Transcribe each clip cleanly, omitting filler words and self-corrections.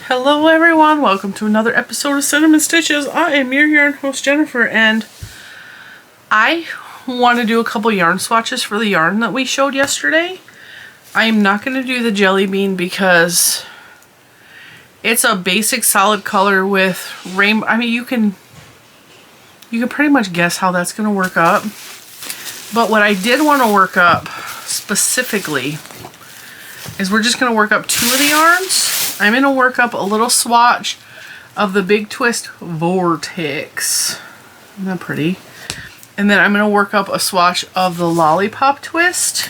Hello everyone, welcome to another episode of Cinnamon Stitches. I am your yarn host Jennifer, and I want to do a couple yarn swatches for the yarn that we showed yesterday. I am not going to do the jelly bean because it's a basic solid color with rainbow. I mean, you can pretty much guess how that's going to work up. But what I did want to work up specifically is we're just going to work up two of the yarns. I'm going to work up a little swatch of the Big Twist Vortex. Isn't that pretty? And then I'm going to work up a swatch of the Lollipop Twist.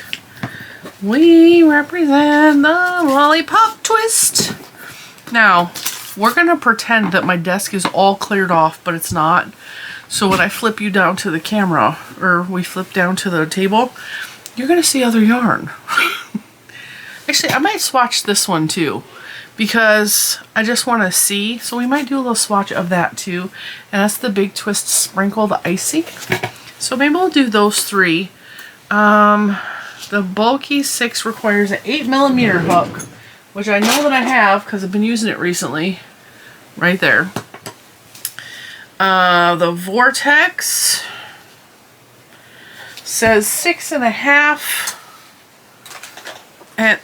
We represent the Lollipop Twist. Now, we're going to pretend that my desk is all cleared off, but it's not. So when I flip you down to the camera, or we flip down to the table, you're going to see other yarn. Actually, I might swatch this one too, because I just want to see. So we might do a little swatch of that too. And that's the Big Twist Sprinkled Icing. So maybe we'll do those three. The bulky 6 requires an 8mm hook, which I know that I have because I've been using it recently. Right there. The Vortex says 6.5. And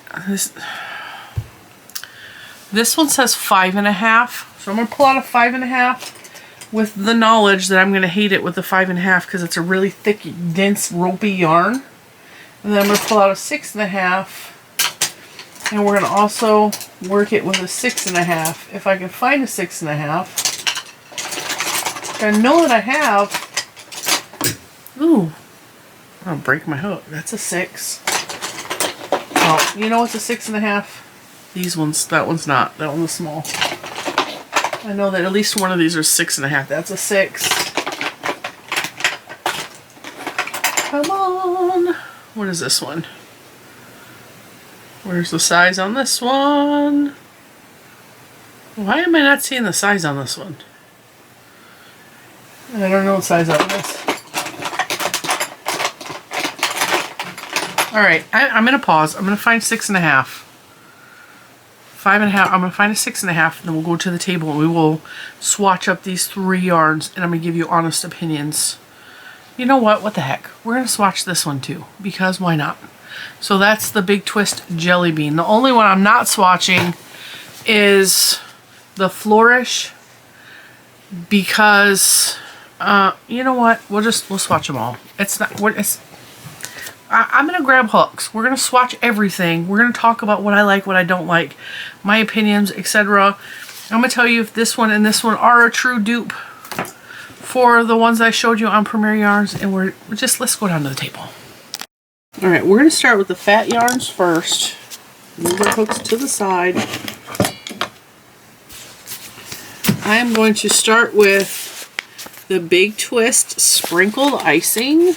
this one says 5.5. So I'm going to pull out a 5.5 with the knowledge that I'm going to hate it with the 5.5 because it's a really thick, dense, ropey yarn. And then I'm going to pull out a 6.5. And we're going to also work it with a 6.5. If I can find a 6.5. I know that I have. Ooh. I'll break my hook. That's a 6. Oh, you know what's a 6.5? These ones. That one's not. That one's small. I know that at least one of these are 6.5. That's a 6. Come on. What is this one? Where's the size on this one? Why am I not seeing the size on this one? I don't know the size of this. Alright, I'm going to pause. I'm going to find 6.5. 5.5. I'm going to find a 6.5, and then we'll go to the table and we will swatch up these 3 yarns, and I'm going to give you honest opinions. You know what? What the heck? We're going to swatch this one too, because why not? So that's the Big Twist Jelly Bean. The only one I'm not swatching is the Flourish, because you know what? We'll swatch them all. It's not. I'm gonna grab hooks. We're gonna swatch everything. We're gonna talk about what I like, what I don't like, my opinions, etc. I'm gonna tell you if this one and this one are a true dupe for the ones I showed you on Premier Yarns, and let's go down to the table. All right, we're gonna start with the fat yarns first. Move our hooks to the side. I am going to start with the Big Twist Sprinkled Icing.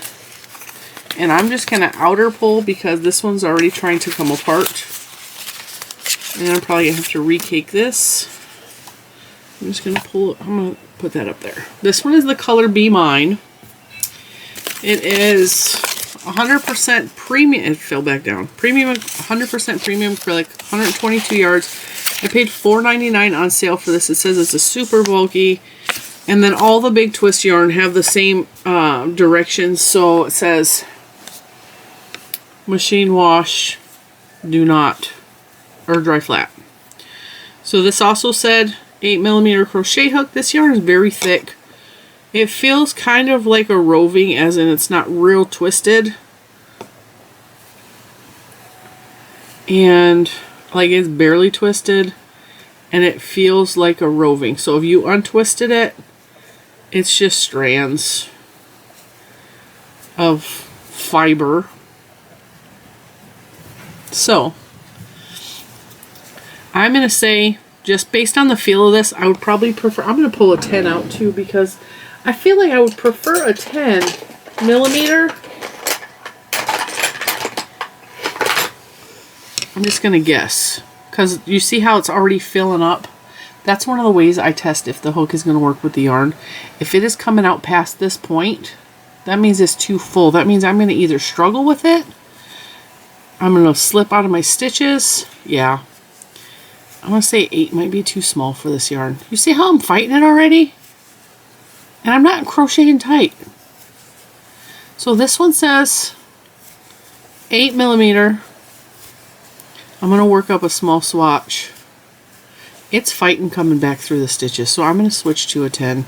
And I'm just going to outer pull because this one's already trying to come apart. And I'm probably going to have to recake this. I'm just going to pull it. I'm going to put that up there. This one is the color Be Mine. It is 100% premium. It fell back down. Premium, 100% premium acrylic, 122 yards. I paid $4.99 on sale for this. It says it's a super bulky. And then all the Big Twist yarn have the same directions. So it says machine wash, do not, or dry flat. So this also said 8mm crochet hook. This yarn is very thick. It feels kind of like a roving, as in it's not real twisted. And like it's barely twisted. And it feels like a roving. So if you untwisted it, it's just strands of fiber. So, I'm going to say, just based on the feel of this, I would probably prefer, I'm going to pull a 10 out too, because I feel like I would prefer a 10mm. I'm just going to guess, because you see how it's already filling up? That's one of the ways I test if the hook is going to work with the yarn. If it is coming out past this point, that means it's too full. That means I'm going to either struggle with it, I'm going to slip out of my stitches. Yeah. I'm going to say 8 might be too small for this yarn. You see how I'm fighting it already? And I'm not crocheting tight. So this one says 8mm. I'm going to work up a small swatch. It's fighting coming back through the stitches, so I'm going to switch to a 10.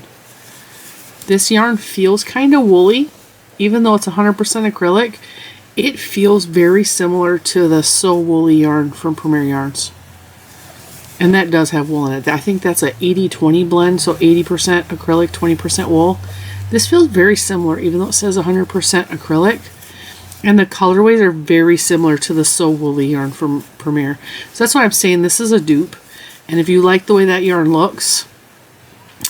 This yarn feels kind of woolly, even though it's 100% acrylic. It feels very similar to the So Woolly yarn from Premier Yarns. And that does have wool in it. I think that's a 80-20 blend, so 80% acrylic, 20% wool. This feels very similar, even though it says 100% acrylic. And the colorways are very similar to the So Woolly yarn from Premier. So that's why I'm saying this is a dupe. And if you like the way that yarn looks,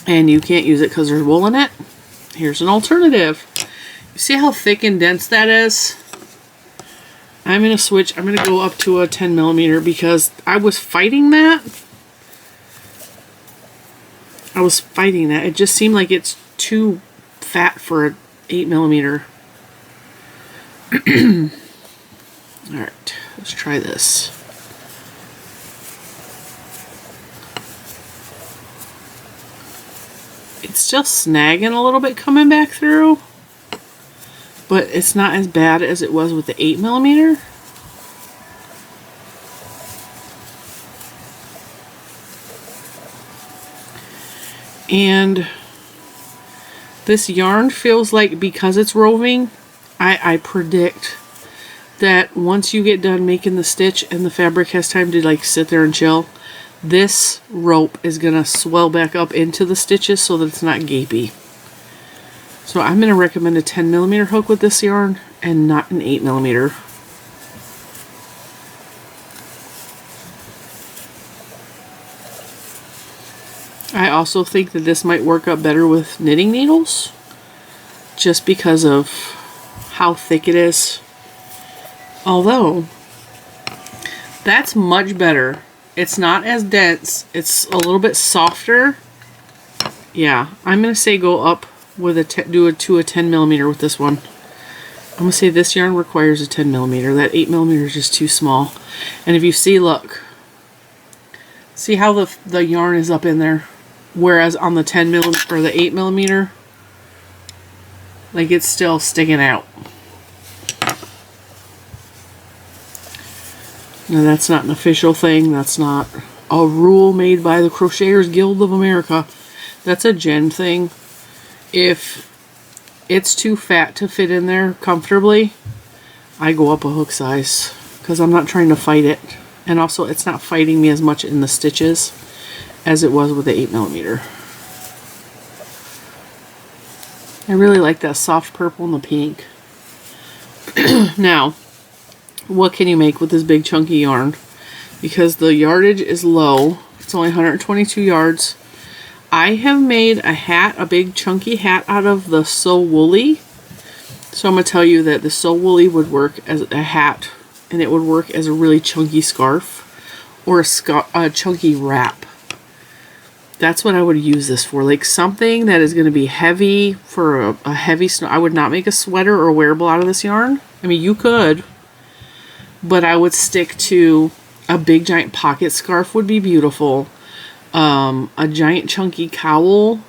and you can't use it because there's wool in it, here's an alternative. You see how thick and dense that is? I'm going to switch. I'm going to go up to a 10mm because I was fighting that. It just seemed like it's too fat for an 8mm. Alright, let's try this. It's still snagging a little bit coming back through, but it's not as bad as it was with the 8mm. And this yarn feels like, because it's roving, I predict that once you get done making the stitch and the fabric has time to like sit there and chill, this rope is going to swell back up into the stitches so that it's not gapey. So I'm going to recommend a 10mm hook with this yarn and not an 8mm. I also think that this might work up better with knitting needles, just because of how thick it is. Although, that's much better. It's not as dense. It's a little bit softer. Yeah, I'm going to say go up with a 10mm with this one. I'm going to say this yarn requires a 10mm. That 8mm is just too small. And if you see, look. See how the yarn is up in there? Whereas on the 10mm or the 8mm, like it's still sticking out. Now that's not an official thing. That's not a rule made by the Crocheters Guild of America. That's a Jen thing. If it's too fat to fit in there comfortably, I go up a hook size because I'm not trying to fight it. And also it's not fighting me as much in the stitches as it was with the 8mm. I really like that soft purple and the pink. Now, what can you make with this big chunky yarn? Because the yardage is low. It's only 122 yards. I have made a hat, a big chunky hat out of the So Woolly. So I'm going to tell you that the So Woolly would work as a hat, and it would work as a really chunky scarf or a chunky wrap. That's what I would use this for. Like something that is going to be heavy for a heavy snow. I would not make a sweater or wearable out of this yarn. I mean, you could, but I would stick to a big giant pocket scarf would be beautiful. A giant chunky cowl.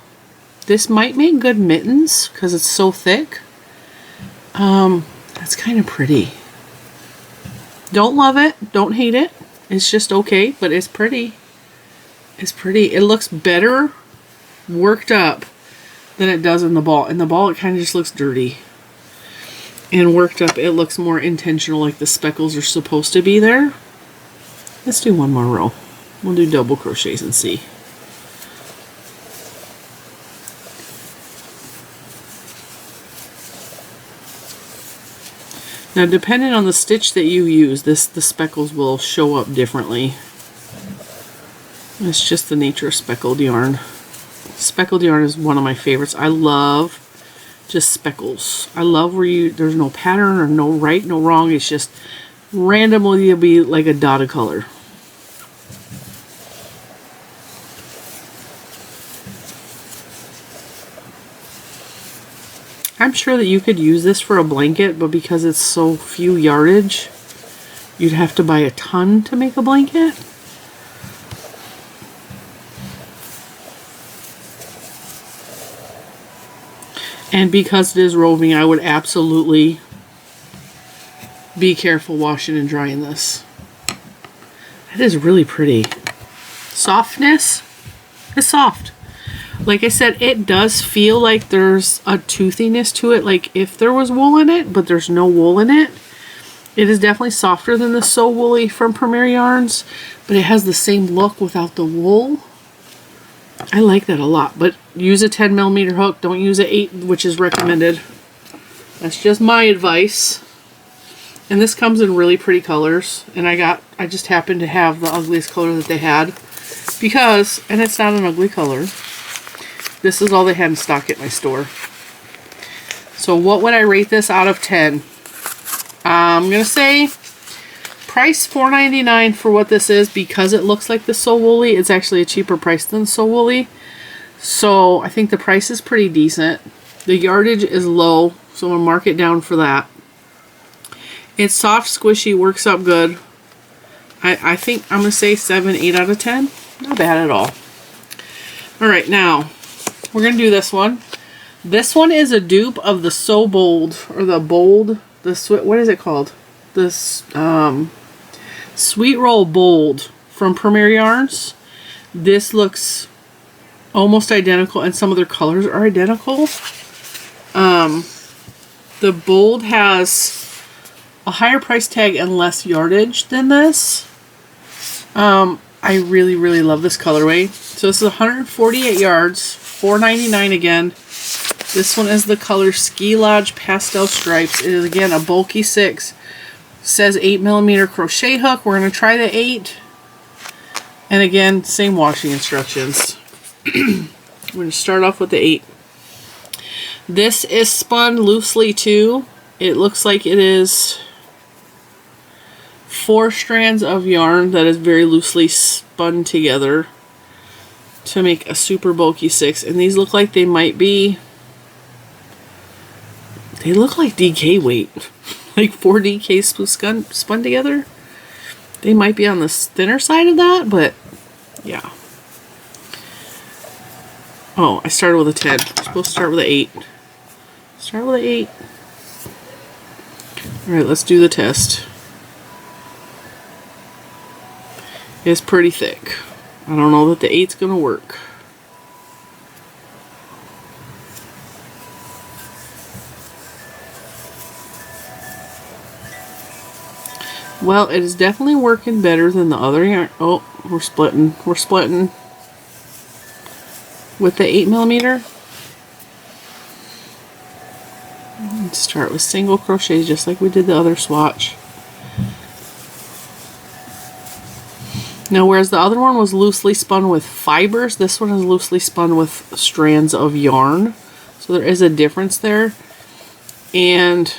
This might make good mittens because it's so thick. That's kind of pretty. Don't love it. Don't hate it. It's just okay, but it's pretty. It's pretty. It looks better worked up than it does in the ball. In the ball, it kind of just looks dirty. And worked up, it looks more intentional, like the speckles are supposed to be there. Let's do one more row. We'll do double crochets and see. Now, depending on the stitch that you use, the speckles will show up differently. It's just the nature of speckled yarn. Speckled yarn is one of my favorites. I love just speckles. I love where there's no pattern or no right, no wrong. It's just randomly it'll be like a dot of color. I'm sure that you could use this for a blanket, but because it's so few yardage, you'd have to buy a ton to make a blanket. And because it is roving, I would absolutely be careful washing and drying this. It is really pretty. Softness is soft. Like I said, it does feel like there's a toothiness to it, like if there was wool in it, but there's no wool in it. It is definitely softer than the So Woolly from Premier Yarns, but it has the same look without the wool. I like that a lot, but use a 10mm hook. Don't use an 8, which is recommended. That's just my advice. And this comes in really pretty colors, and I just happened to have the ugliest color that they had because, and it's not an ugly color, this is all they had in stock at my store. So what would I rate this out of 10? I'm gonna say price $4.99 for what this is. Because it looks like the So Woolly, it's actually a cheaper price than So Woolly. So I think the price is pretty decent. The yardage is low, so I'm gonna mark it down for that. It's soft, squishy, works up good. I think I'm gonna say 7, 8 out of 10. Not bad at all. Alright, now we're gonna do this one. This one is a dupe of the So Bold, or the Bold, what is it called? This Sweet Roll Bold from Premier Yarns. This looks almost identical, and some of their colors are identical. The Bold has a higher price tag and less yardage than this. I really, really love this colorway. So this is 148 yards, $4.99 again. This one is the color Ski Lodge Pastel Stripes. It is, again, a bulky 6. Says 8mm crochet hook. We're going to try the 8. And again, same washing instructions. We're going to start off with the 8. This is spun loosely too. It looks like it is 4 strands of yarn that is very loosely spun together to make a super bulky 6. And these look like they might be... They look like DK weight. Like 4 DK spun together. They might be on the thinner side of that, but yeah. Oh, I started with a 10. I'm supposed to start with an 8. Start with an 8. Alright, let's do the test. It's pretty thick. I don't know that the 8's gonna work. Well, it is definitely working better than the other yarn. Oh, we're splitting. We're splitting with the 8mm. Let's start with single crochet just like we did the other swatch. Now, whereas the other one was loosely spun with fibers, this one is loosely spun with strands of yarn. So there is a difference there. And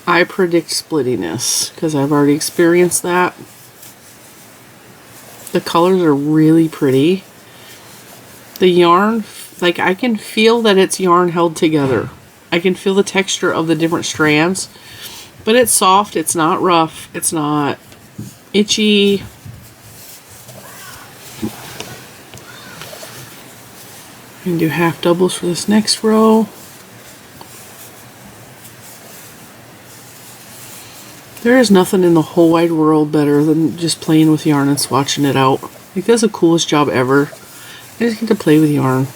I predict splittiness because I've already experienced that. The colors are really pretty. The yarn, like, I can feel that it's yarn held together. I can feel the texture of the different strands, but it's soft, it's not rough, it's not itchy. I'm going to do half doubles for this next row. There is nothing in the whole wide world better than just playing with yarn and swatching it out. Like, that's the coolest job ever. I just get to play with yarn.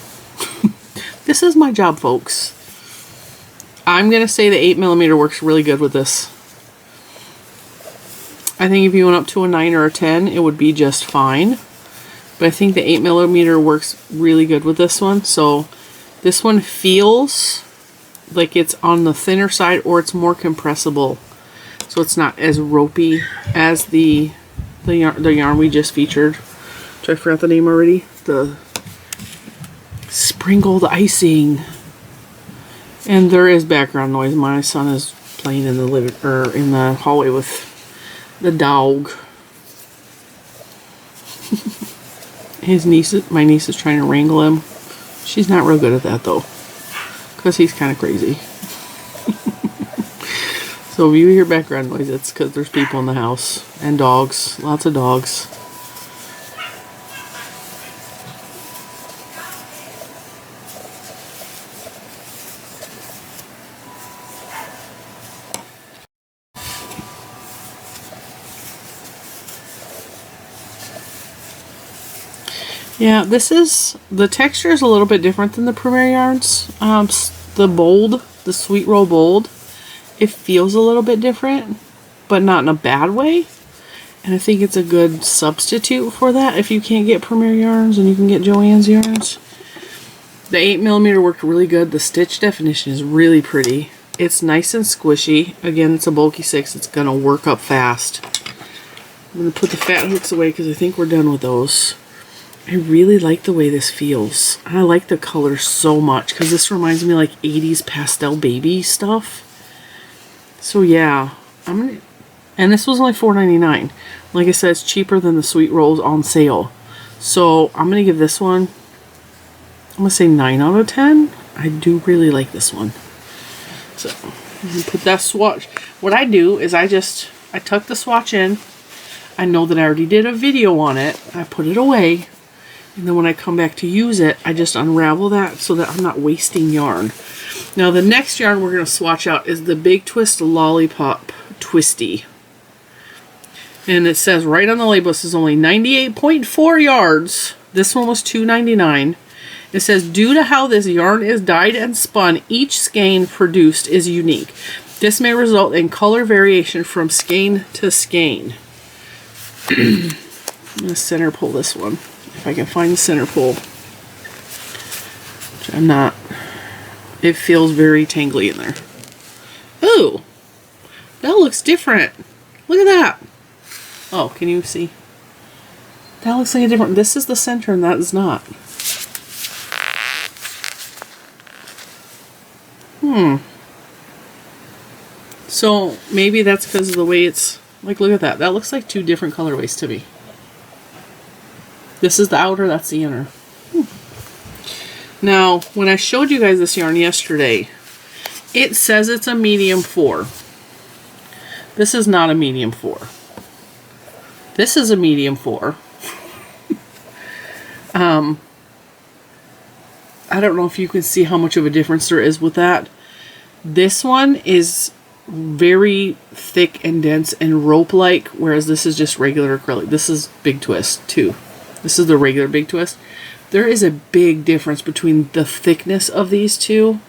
This is my job, folks. I'm going to say the 8mm works really good with this. I think if you went up to a 9 or a 10, it would be just fine. But I think the 8mm works really good with this one. So this one feels like it's on the thinner side, or it's more compressible. So it's not as ropey as the yarn we just featured. Which I forgot the name already. The sprinkled icing. And there is background noise. My son is playing in the in the hallway with the dog. My niece is trying to wrangle him. She's not real good at that though, because he's kind of crazy. So if you hear background noise, it's because there's people in the house. And dogs. Lots of dogs. Yeah, the texture is a little bit different than the Premier Yarns. The Sweet Roll Bold, it feels a little bit different, but not in a bad way. And I think it's a good substitute for that if you can't get Premier Yarns and you can get Joann's yarns. The 8mm worked really good. The stitch definition is really pretty. It's nice and squishy. Again, it's a bulky 6. It's going to work up fast. I'm going to put the fat hooks away because I think we're done with those. I really like the way this feels. I like the color so much because this reminds me like 80s pastel baby stuff. So yeah, and this was only $4.99. Like I said, it's cheaper than the Sweet Rolls on sale. So I'm going to give this one, I'm going to say 9 out of 10. I do really like this one. So I'm going to put that swatch. What I do is I tuck the swatch in. I know that I already did a video on it. I put it away. And then when I come back to use it, I just unravel that so that I'm not wasting yarn. Now the next yarn we're going to swatch out is the Big Twist Lollipop Twisty. And it says right on the label, this is only 98.4 yards. This one was $2.99. It says, due to how this yarn is dyed and spun, each skein produced is unique. This may result in color variation from skein to skein. I'm going to center pull this one. If I can find the center pull. Which I'm not. It feels very tangly in there. Ooh! That looks different. Look at that. Oh, can you see? That looks like a different. This is the center and that is not. So maybe that's because of the way it's. Like, look at that. That looks like two different colorways to me. This is the outer, that's the inner. Now, when I showed you guys this yarn yesterday, it says it's a medium 4. This is not a medium 4. This is a medium 4. I don't know if you can see how much of a difference there is with that. This one is very thick and dense and rope-like, whereas this is just regular acrylic. This is Big Twist, too. This is the regular Big Twist. There is a big difference between the thickness of these two.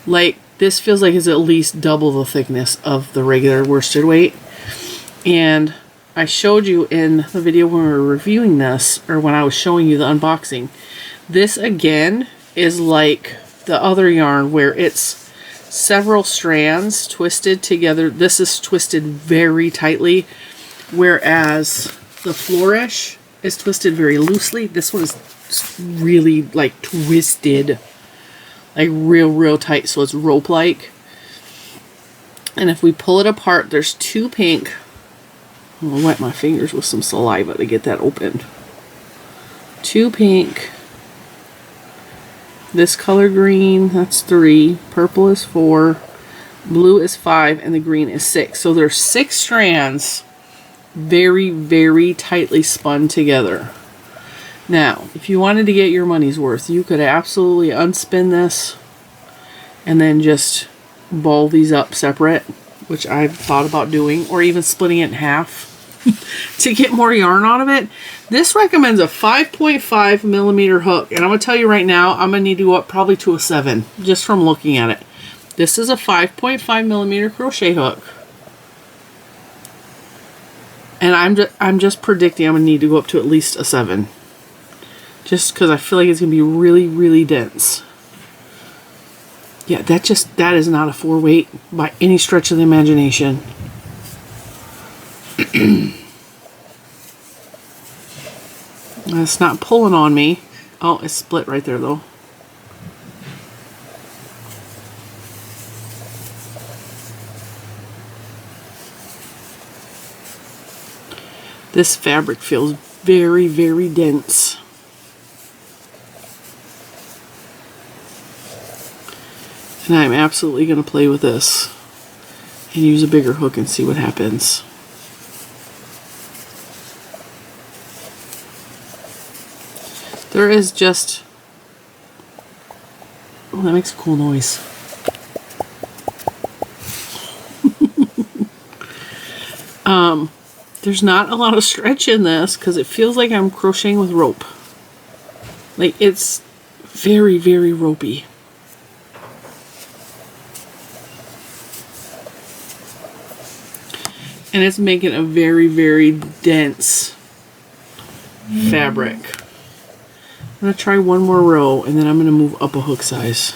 Like, this feels like it's at least double the thickness of the regular worsted weight. And I showed you in the video when we were reviewing this, or when I was showing you the unboxing, this again is like the other yarn where it's several strands twisted together. This is twisted very tightly, whereas the flourish is twisted very loosely. This one is really like twisted, like real tight, so it's rope-like. And if we pull it apart, there's two pink. I'll wet my fingers with some saliva to get that open. Two pink. This color green, that's 3. Purple is 4. Blue is 5, and the green is 6. So there's 6 strands very tightly spun together. Now, if you wanted to get your money's worth, you could absolutely unspin this and then just ball these up separate, which I've thought about doing, or even splitting it in half to get more yarn out of it. This recommends a 5.5mm hook, and I'm going to tell you right now, I'm going to need to go up probably to a 7, just from looking at it. This is a 5.5mm crochet hook. And I'm just predicting I'm going to need to go up to at least a 7. Just because I feel like it's going to be really dense. Yeah, that is not a 4 weight by any stretch of the imagination. It's not pulling on me. Oh, it's split right there though. This fabric feels very dense. And I'm absolutely going to play with this and use a bigger hook and see what happens. There is just... Oh, that makes a cool noise. There's not a lot of stretch in this because it feels like I'm crocheting with rope. Like, it's very, very ropey. And it's making a very, very dense fabric. I'm going to try one more row, and then I'm going to move up a hook size.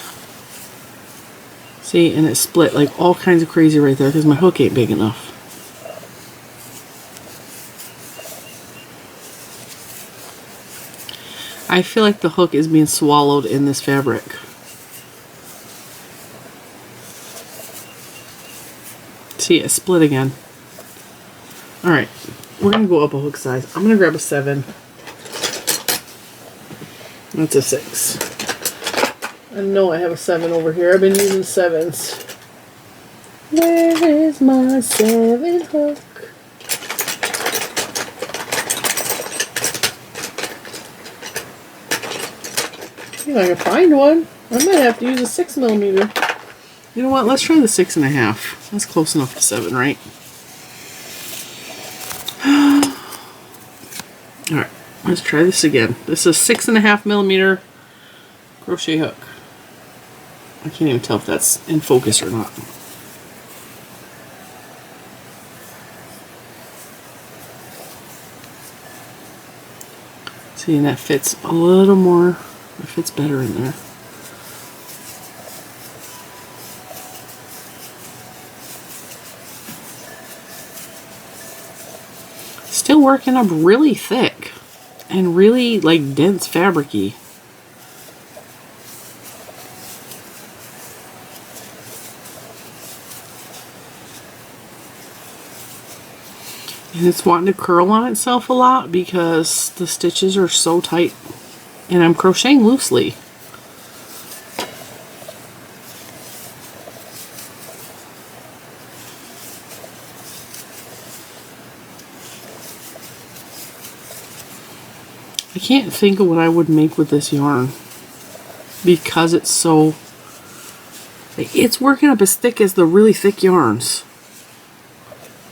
See, and it split like all kinds of crazy right there because my hook ain't big enough. I feel like the hook is being swallowed in this fabric. See, it split again. Alright, we're going to go up a hook size. I'm going to grab a 7. That's a 6. I know I have a 7 over here. I've been using 7s. Where is my 7 hook? See if I can find one. I might have to use a 6mm. You know what? Let's try the 6.5. That's close enough to 7, right? Alright, let's try this again. This is a 6.5mm crochet hook. I can't even tell if that's in focus or not. See, and that fits a little more, it fits better in there. Still working up really thick and really like dense fabric-y. And it's wanting to curl on itself a lot because the stitches are so tight and I'm crocheting loosely. I can't think of what I would make with this yarn because it's so, it's working up as thick as the really thick yarns.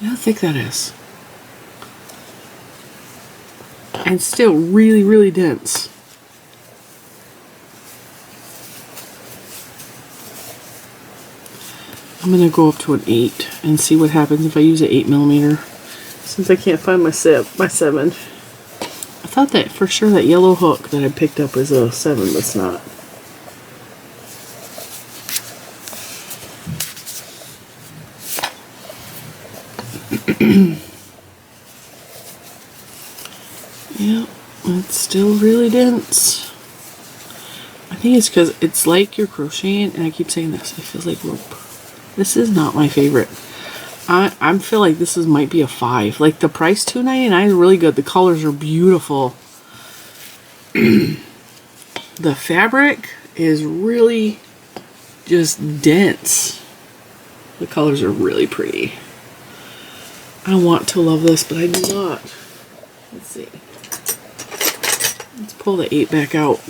Look how thick that is. And still really, really dense. I'm going to go up to an 8 and see what happens if I use an 8mm. Since I can't find my 7. I thought that for sure that yellow hook that I picked up was a 7, but it's not. Yeah, it's still really dense. I think it's because it's like you're crocheting, and I keep saying this, it feels like rope. This is not my favorite. I feel like this might be a 5. Like the price $2.99 is really good. The colors are beautiful. The fabric is really just dense. The colors are really pretty. I want to love this, but I do not. Let's see. Let's pull the 8 back out.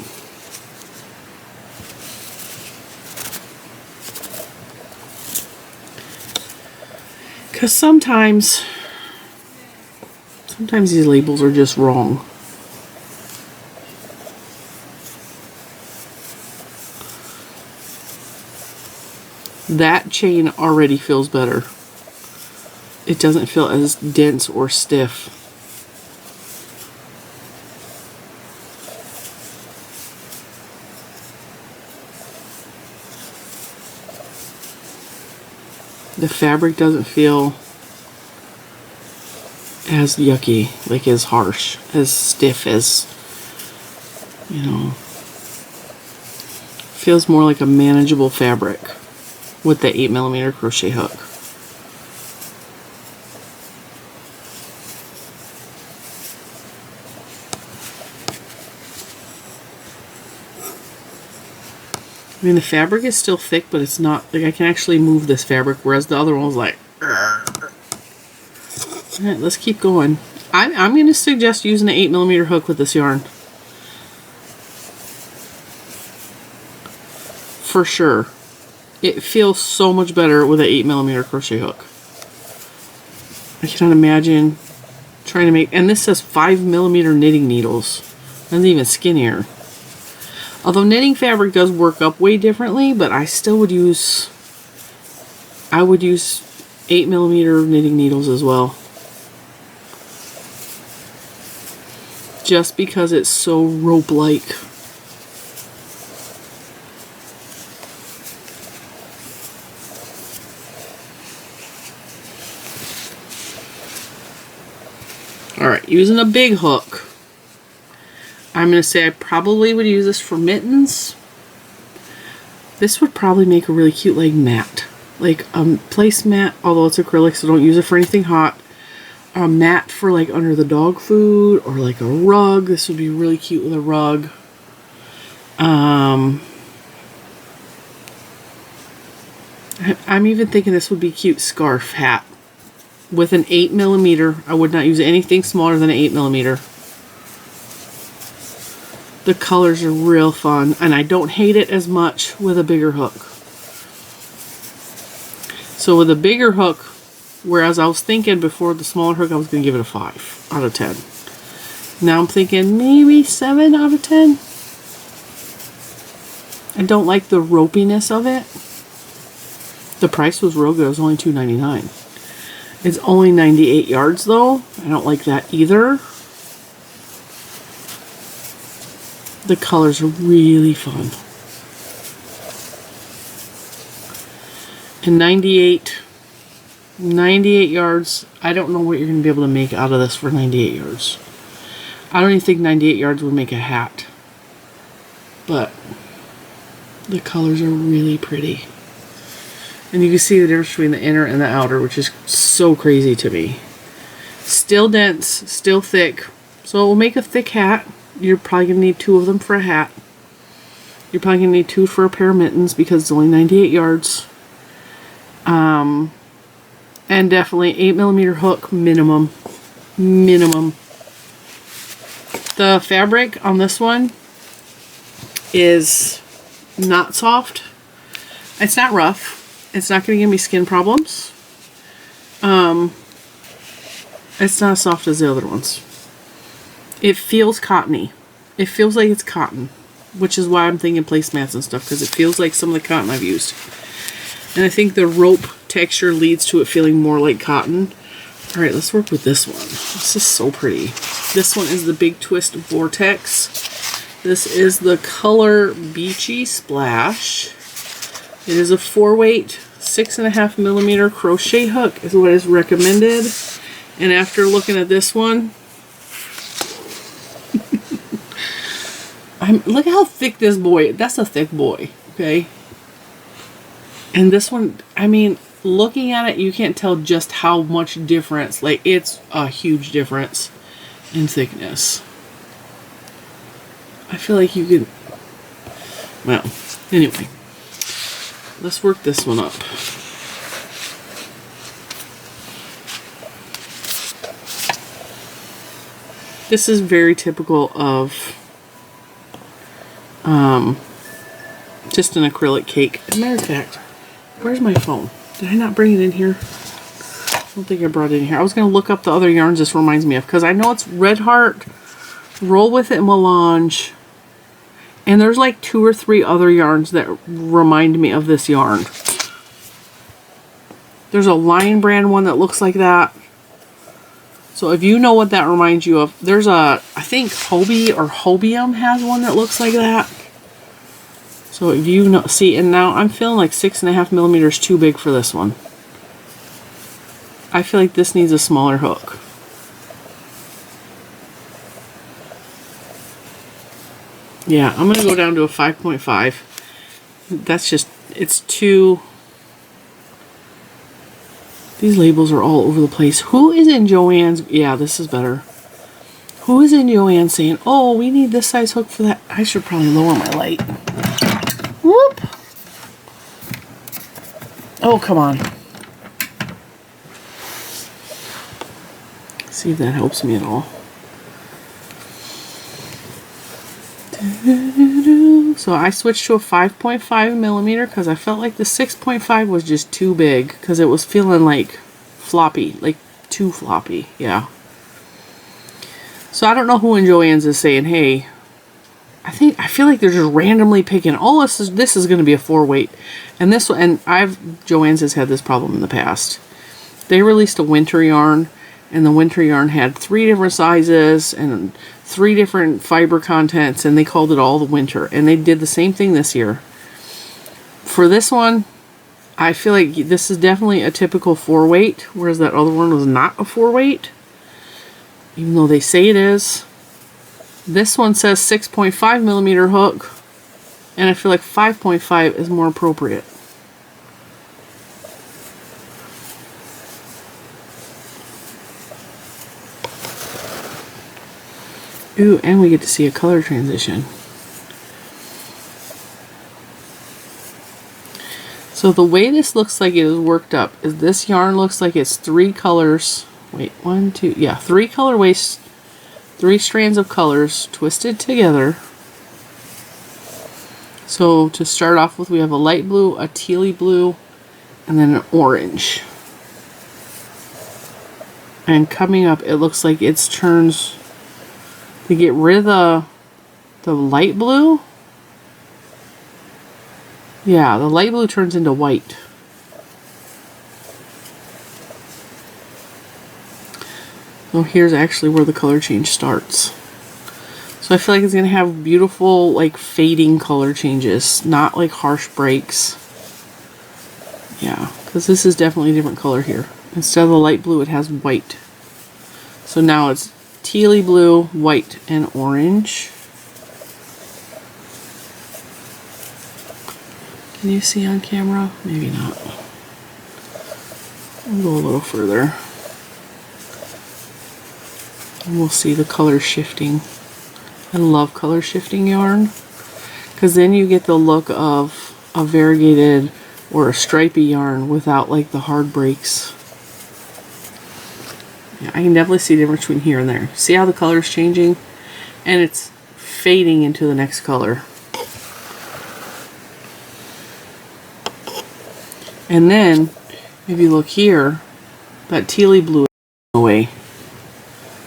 Because sometimes these labels are just wrong. That chain already feels better. It doesn't feel as dense or stiff. The fabric doesn't feel as yucky, like as harsh, as stiff as, you know, feels more like a manageable fabric with the 8mm crochet hook. I mean, the fabric is still thick, but it's not, like, I can actually move this fabric, whereas the other one was like, alright, let's keep going. I'm going to suggest using an 8mm hook with this yarn. For sure. It feels so much better with an 8mm crochet hook. I cannot imagine trying to make, and this says 5mm knitting needles. That's even skinnier. Although knitting fabric does work up way differently, but I still would use, I would use 8mm knitting needles as well. Just because it's so rope-like. Alright, using a big hook. I'm going to say I probably would use this for mittens. This would probably make a really cute like mat. Like a placemat, although it's acrylic, so don't use it for anything hot. A mat for like under the dog food, or like a rug. This would be really cute with a rug. I'm even thinking this would be cute scarf hat with an 8mm. I would not use anything smaller than an 8mm. The colors are real fun, and I don't hate it as much with a bigger hook. So with a bigger hook, whereas I was thinking before the smaller hook, I was going to give it a 5 out of 10. Now I'm thinking maybe 7 out of 10. I don't like the ropiness of it. The price was real good. It was only $2.99. It's only 98 yards though. I don't like that either. The colors are really fun. And 98 yards, I don't know what you're going to be able to make out of this for 98 yards. I don't even think 98 yards would make a hat. But the colors are really pretty. And you can see the difference between the inner and the outer, which is so crazy to me. Still dense, still thick. So it will make a thick hat. You're probably going to need 2 of them for a hat. You're probably going to need 2 for a pair of mittens because it's only 98 yards. And definitely 8mm hook minimum. Minimum. The fabric on this one is not soft. It's not rough. It's not going to give me skin problems. It's not as soft as the other ones. It feels cottony. It feels like it's cotton, which is why I'm thinking placemats and stuff, because it feels like some of the cotton I've used. And I think the rope texture leads to it feeling more like cotton. Alright, let's work with this one. This is so pretty. This one is the Big Twist Vortex. This is the color Beachy Splash. It is a 4-weight, 6.5mm crochet hook is what is recommended. And after looking at this one, look at how thick this boy is. That's a thick boy, okay? And this one, I mean, looking at it, you can't tell just how much difference. Like, it's a huge difference in thickness. I feel like you could, well, anyway. Let's work this one up. This is very typical of just an acrylic cake. As a matter of fact, where's my phone? Did I not bring it in here? I don't think I brought it in here. I was going to look up the other yarns this reminds me of, because I know it's Red Heart, Roll With It, Melange, and there's like 2 or 3 other yarns that remind me of this yarn. There's a Lion brand one that looks like that. So if you know what that reminds you of, there's a, I think Hobie or Hobium has one that looks like that. So if you know, see, and now I'm feeling like 6.5mm is too big for this one. I feel like this needs a smaller hook. Yeah, I'm going to go down to a 5.5. That's just, it's too... These labels are all over the place. Who is in Joann's? Yeah, this is better. Who is in Joann saying, oh, we need this size hook for that? I should probably lower my light. Whoop. Oh, come on. See if that helps me at all. So I switched to a 5.5mm because I felt like the 6.5 was just too big because it was feeling like floppy, like too floppy. Yeah. So I don't know who in Joann's is saying, hey, I feel like they're just randomly picking, oh, this is going to be a 4-weight. And this one, and Joann's has had this problem in the past. They released a winter yarn, and the winter yarn had 3 different sizes and 3 different fiber contents, and they called it all the winter. And they did the same thing this year. For this one, I feel like this is definitely a typical 4-weight, whereas that other one was not a 4-weight, even though they say it is. This one says 6.5 millimeter hook, and I feel like 5.5 is more appropriate. Ooh, and we get to see a color transition. So the way this looks like it is worked up is this yarn looks like it's 3 colors. Wait, 1, 2, yeah, 3 colorways, 3 strands of colors twisted together. So to start off with, we have a light blue, a tealy blue, and then an orange. And coming up, it looks like it's turns to get rid of the light blue. Yeah, the light blue turns into white. So here's actually where the color change starts. So I feel like it's going to have beautiful, like, fading color changes, not like harsh breaks. Yeah, because this is definitely a different color here. Instead of the light blue, it has white. So now it's tealy blue, white, and orange. Can you see on camera? Maybe not. We'll go a little further. And we'll see the color shifting. I love color shifting yarn, because then you get the look of a variegated or a stripy yarn without like the hard breaks. Yeah, I can definitely see the difference between here and there. See how the color is changing? And it's fading into the next color. And then, if you look here, that tealy blue is away.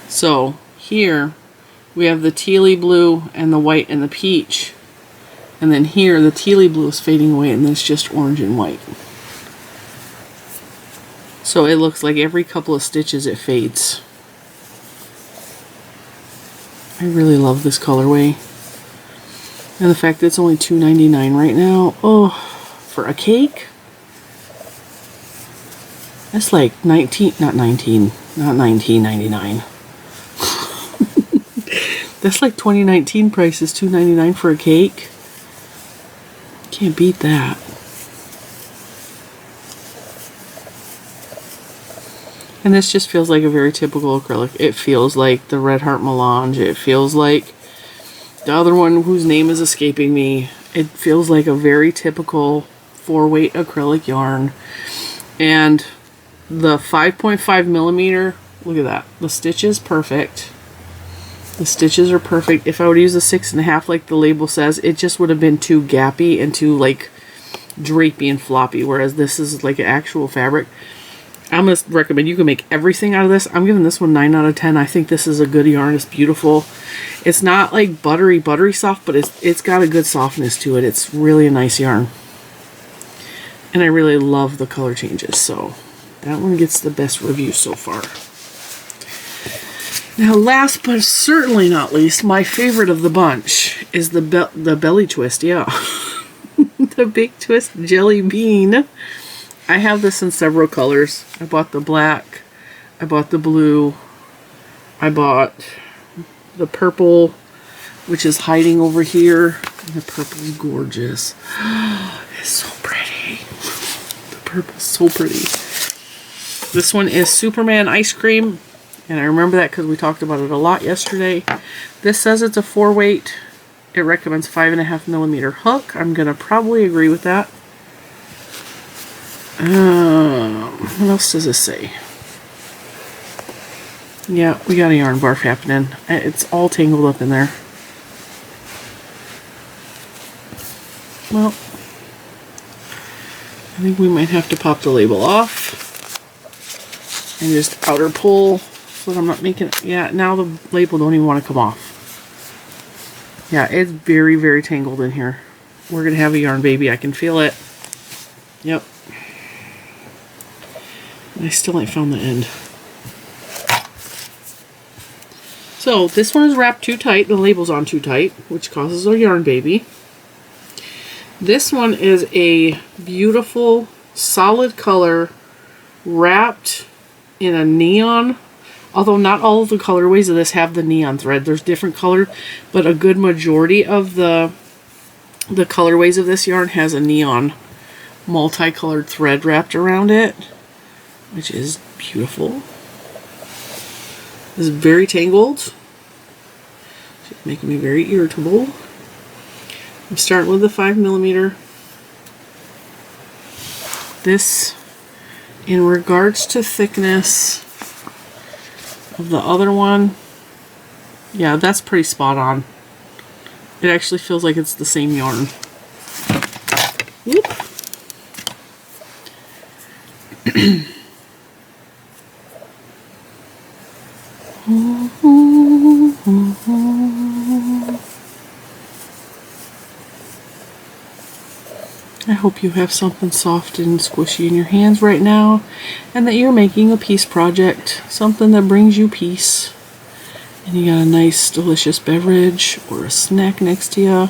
So, here, we have the tealy blue and the white and the peach. And then here, the tealy blue is fading away, and then it's just orange and white. So it looks like every couple of stitches it fades. I really love this colorway. And the fact that it's only $2.99 right now. Oh, for a cake? That's like $19.99. That's like 2019 prices, $2.99 for a cake. Can't beat that. And this just feels like a very typical acrylic. It feels like the Red Heart Melange. It feels like the other one whose name is escaping me. It feels like a very typical 4-weight acrylic yarn. And the 5.5 millimeter, look at that. The stitch is perfect. The stitches are perfect. If I would use a 6.5 like the label says, it just would have been too gappy and too like drapey and floppy. Whereas this is like an actual fabric. I'm going to recommend you can make everything out of this. I'm giving this one 9 out of 10. I think this is a good yarn. It's beautiful. It's not like buttery soft, but it's got a good softness to it. It's really a nice yarn. And I really love the color changes. So that one gets the best review so far. Now last but certainly not least, my favorite of the bunch is the belly twist. Yeah. The big twist jelly bean. I have this in several colors. I bought the black, I bought the blue, I bought the purple, which is hiding over here. And the purple is gorgeous. It's so pretty. The purple is so pretty. This one is Superman Ice Cream, and I remember that because we talked about it a lot yesterday. This says it's a 4-weight. It recommends 5.5 millimeter hook. I'm going to probably agree with that. What else does this say? Yeah, we got a yarn barf happening. It's all tangled up in there. Well, I think we might have to pop the label off and just outer pull so that I'm not making it. Yeah, now the label don't even want to come off. Yeah, it's very, very tangled in here. We're going to have a yarn baby. I can feel it. Yep. And I still ain't found the end. So this one is wrapped too tight. The label's on too tight, which causes a yarn baby. This one is a beautiful, solid color wrapped in a neon. Although not all of the colorways of this have the neon thread. There's different color, but a good majority of the colorways of this yarn has a neon multicolored thread wrapped around it, which is beautiful. This is very tangled. It's making me very irritable. I'm starting with the 5mm. This, in regards to thickness of the other one, yeah, that's pretty spot on. It actually feels like it's the same yarn. Whoop. I hope you have something soft and squishy in your hands right now, and that you're making a peace project, something that brings you peace. And you got a nice, delicious beverage or a snack next to you.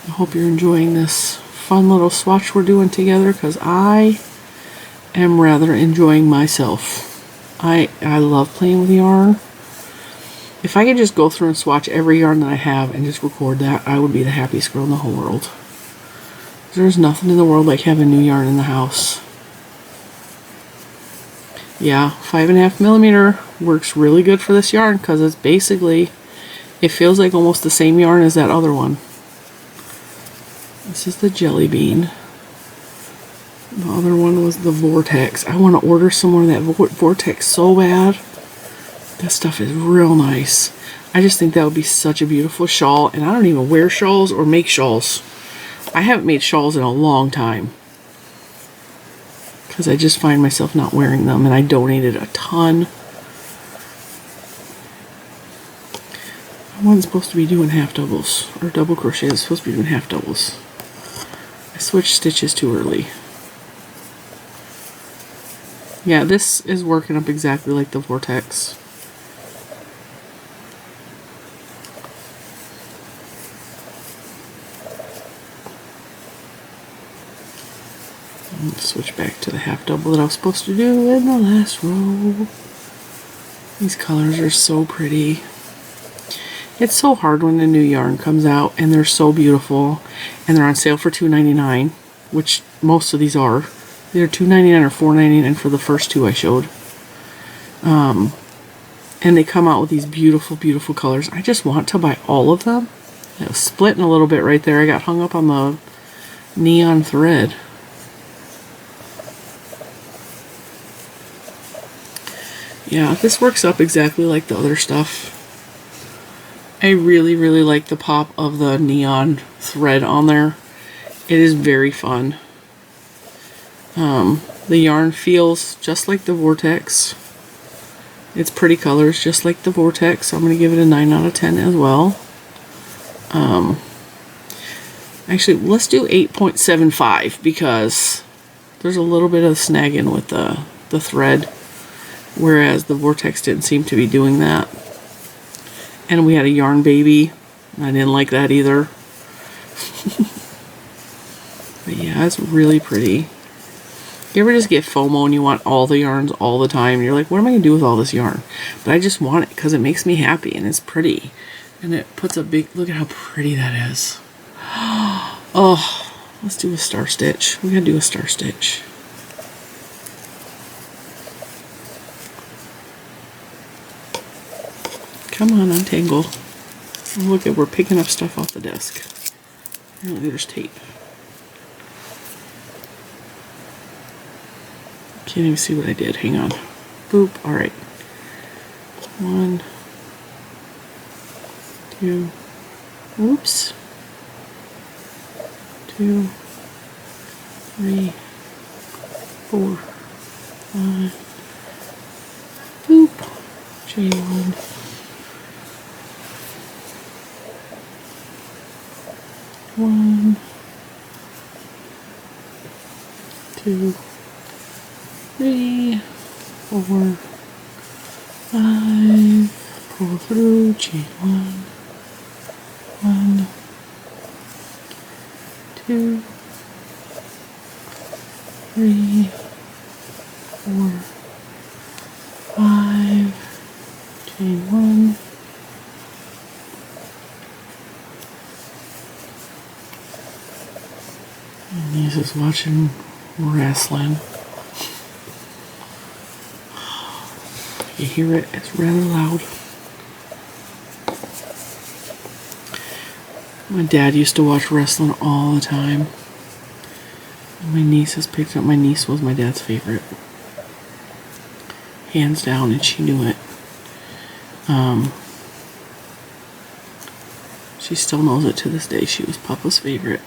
I hope you're enjoying this fun little swatch we're doing together, because I am rather enjoying myself. I love playing with yarn. If I could just go through and swatch every yarn that I have and just record that, I would be the happiest girl in the whole world. There's nothing in the world like having new yarn in the house. Yeah, 5.5mm works really good for this yarn because it's basically, it feels like almost the same yarn as that other one. This is the Jelly Bean. The other one was the Vortex. I want to order some more of that Vortex so bad. That stuff is real nice. I just think that would be such a beautiful shawl, and I don't even wear shawls or make shawls. I haven't made shawls in a long time because I just find myself not wearing them, and I donated a ton. I wasn't supposed to be doing half doubles or double crochet. I was supposed to be doing half doubles. I switched stitches too early. Yeah, this is working up exactly like the Vortex. Switch back to the half double that I was supposed to do in the last row. These colors are so pretty. It's so hard when a new yarn comes out and they're so beautiful and they're on sale for $2.99, which most of these are. They're $2.99 or $4.99 for the first two I showed. And they come out with these beautiful, beautiful colors. I just want to buy all of them. It was splitting a little bit right there. I got hung up on the neon thread. Yeah, this works up exactly like the other stuff. I really, really like the pop of the neon thread on there. It is very fun. The yarn feels just like the Vortex. It's pretty colors, just like the Vortex, so I'm going to give it a 9 out of 10 as well. Actually, let's do 8.75 because there's a little bit of snagging with the thread. Whereas the Vortex didn't seem to be doing that. And we had a yarn baby. I didn't like that either. But yeah, it's really pretty. You ever just get FOMO and you want all the yarns all the time? And you're like, what am I going to do with all this yarn? But I just want it because it makes me happy and it's pretty. And it puts a big, look at how pretty that is. Oh, let's do a star stitch. We got to do a star stitch. Come on, untangle. Look at, we're picking up stuff off the desk. Oh, there's tape. Can't even see what I did. Hang on. Boop. Alright. 1, 2. Oops. 2, 3, 4, 5. Boop. J1. 1, 2, 3, 4, 5, pull through, chain 1, 2, 3, 4, 5, chain 1, and he's just watching wrestling. You hear it, it's rather loud. My dad used to watch wrestling all the time. My niece has picked up. My niece was my dad's favorite. Hands down, and she knew it. She still knows it to this day. She was Papa's favorite.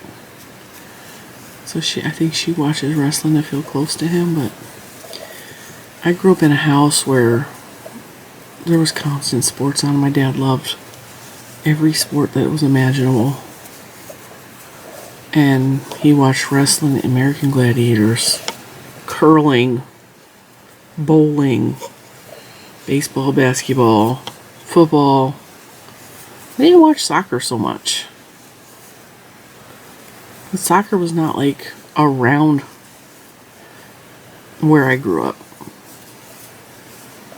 So I think she watches wrestling to feel close to him, but I grew up in a house where there was constant sports on. My dad loved every sport that was imaginable. And he watched wrestling, American Gladiators, curling, bowling, baseball, basketball, football. They didn't watch soccer so much. But soccer was not like around where I grew up.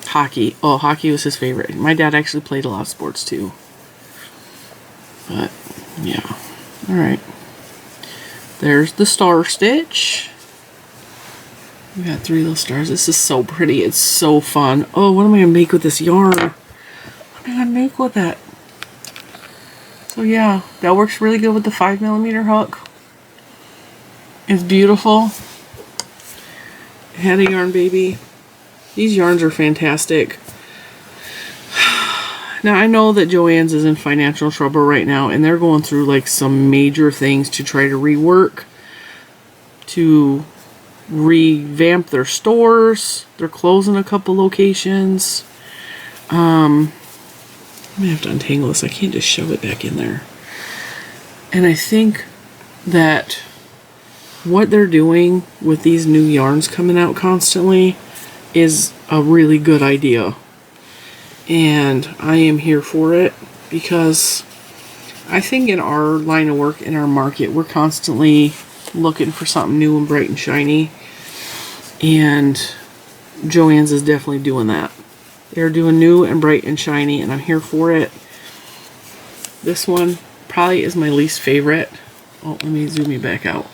Hockey. Oh, hockey was his favorite. My dad actually played a lot of sports too. But, yeah. Alright. There's the star stitch. We got 3 little stars. This is so pretty. It's so fun. Oh, what am I going to make with this yarn? What am I going to make with it? So yeah, that works really good with the 5mm hook. It's beautiful. Had a yarn baby. These yarns are fantastic. Now I know that Joann's is in financial trouble right now, and they're going through like some major things to try to rework, to revamp their stores. They're closing a couple locations. I'm gonna have to untangle this. I can't just shove it back in there. And I think that what they're doing with these new yarns coming out constantly is a really good idea. And I am here for it because I think in our line of work, in our market, we're constantly looking for something new and bright and shiny. And Joann's is definitely doing that. They're doing new and bright and shiny, and I'm here for it. This one probably is my least favorite. Oh, let me zoom you back out.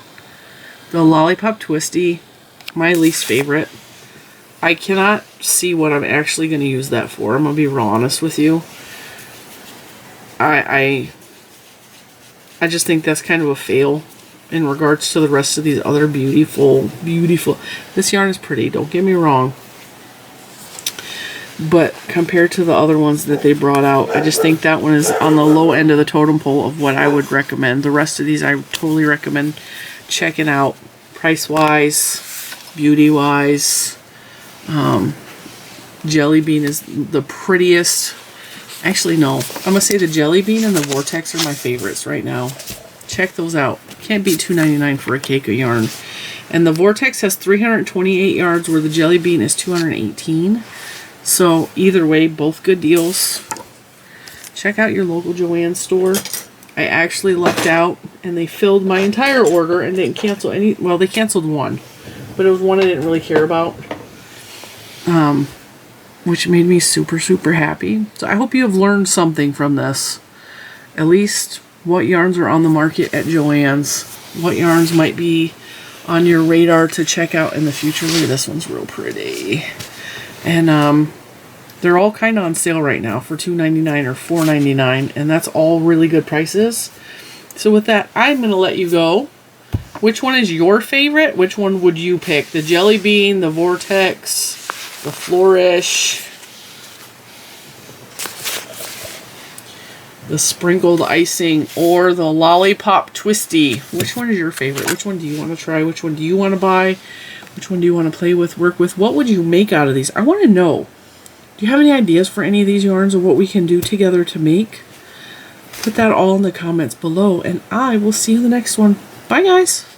The Lollipop Twisty, my least favorite. I cannot see what I'm actually going to use that for. I'm going to be real honest with you. I just think that's kind of a fail in regards to the rest of these other beautiful. This yarn is pretty, don't get me wrong. But compared to the other ones that they brought out, I just think that one is on the low end of the totem pole of what I would recommend. The rest of these I totally recommend checking out. Price-wise, beauty-wise. Jelly Bean is the prettiest. Actually, no. I'm going to say the Jelly Bean and the Vortex are my favorites right now. Check those out. Can't beat $2.99 for a cake of yarn. And the Vortex has 328 yards where the Jelly Bean is 218. So either way, both good deals. Check out your local Joann store. I actually lucked out and they filled my entire order and didn't cancel any. Well, they canceled one, but it was one I didn't really care about. Which made me super, super happy. So I hope you have learned something from this. At least what yarns are on the market at Joann's. What yarns might be on your radar to check out in the future. Look at this one's real pretty. And they're all kind of on sale right now for $2.99 or $4.99. And that's all really good prices. So with that, I'm going to let you go. Which one is your favorite? Which one would you pick? The Jelly Bean, the Vortex, the Flourish, the Sprinkled Icing, or the Lollipop Twisty? Which one is your favorite? Which one do you want to try? Which one do you want to buy? Which one do you want to play with, work with? What would you make out of these? I want to know. Do you have any ideas for any of these yarns or what we can do together to make? Put that all in the comments below, and I will see you in the next one. Bye, guys.